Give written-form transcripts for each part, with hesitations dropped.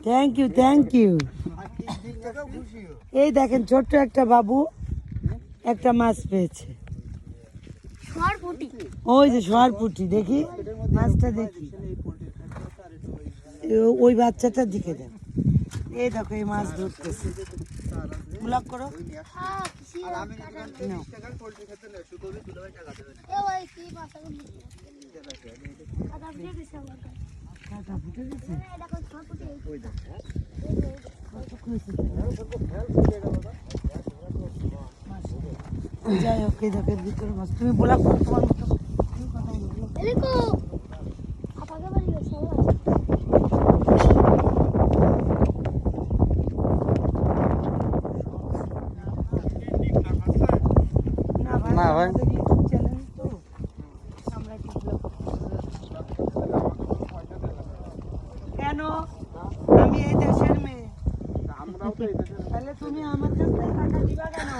Thank you thank you. এই দেখেন ছোট্ট একটা বাবু একটা মাছ পেয়েছে। ওই যে সোয়ারপুটি, দেখি মাছটা দেখি, ওই বাচ্চাটার দিকে দেন। এই দেখো এই মাছ ধরতেছে, ব্লক করো। যাই হোক এই দেখো ভিতরে মাছ, তুমি ব্লক করো তোমার মতো। না ভাই কেন আমি এই দেশের মেয়ে, তাহলে তুমি আমার কাছ থেকে টাকা দিবা কেন?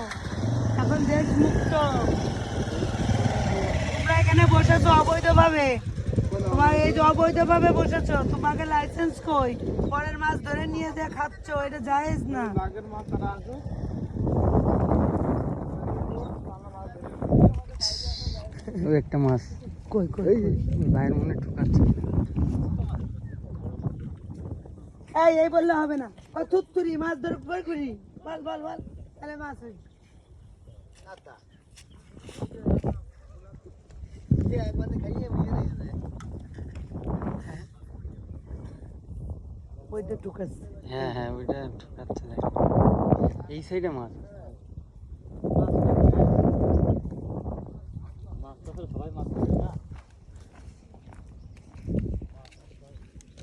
এখন দেশ মুক্ত, তোমরা এখানে বসেছো অবৈধভাবে, তোমার এই যে অবৈধভাবে বসেছো, তোমাকে লাইসেন্স কই? পরের মাছ ধরে নিয়ে যে খাচ্ছ, এটা জায়েজ না। ওই একটা মাছ কই কই ভাইয়ের মনে ঠুকাচ্ছে। এই বললে হবে না, থুত্তুরি মাছ ধরে কই করি, বল বল বল, তাহলে মাছ হই। ওইটা ঠুকাচ্ছে। হ্যাঁ হ্যাঁ ওইটা ঠুকাচ্ছে, এই সাইডে মাছ।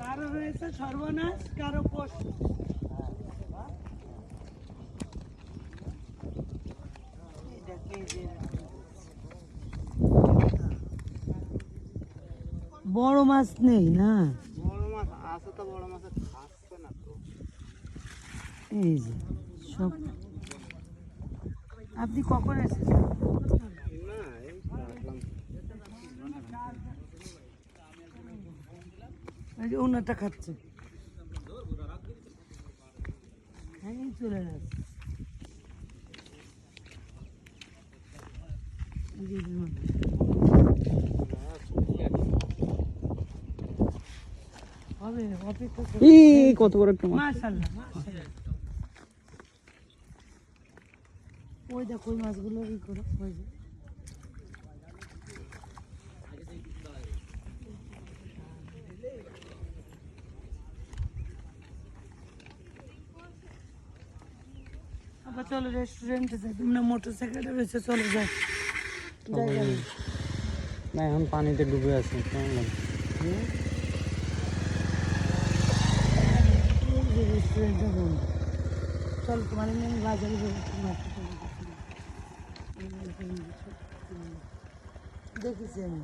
কারো রয়েছে সর্বনাশ, কারো কষ্ট। বড় মাছ নেই না, বড় মাছ আছে তো, বড় মাছ খাচ্ছে না তো। এই যে সব। আপনি কখন এসেছেন? এই যে ওনারটা খাচ্ছে, হ্যাঁ চলে যাচ্ছে। হবে অপেক্ষা করো। কত বড় একটা মাছ! মাশাআল্লাহ মাশাআল্লাহ। ওই দেখো ওই মাছগুলো ই করো, ওই যে আবার চলো রেস্টুরেন্টে যাই, তোমরা মোটরসাইকেলে রয়েছে, চলো যাই। না এখন পানিতে ডুবে আছে, কেমন লাগে? রেস্টুরেন্টটা বন্ধ, চল তোমার আমি বাজারে দেখেছি আমি।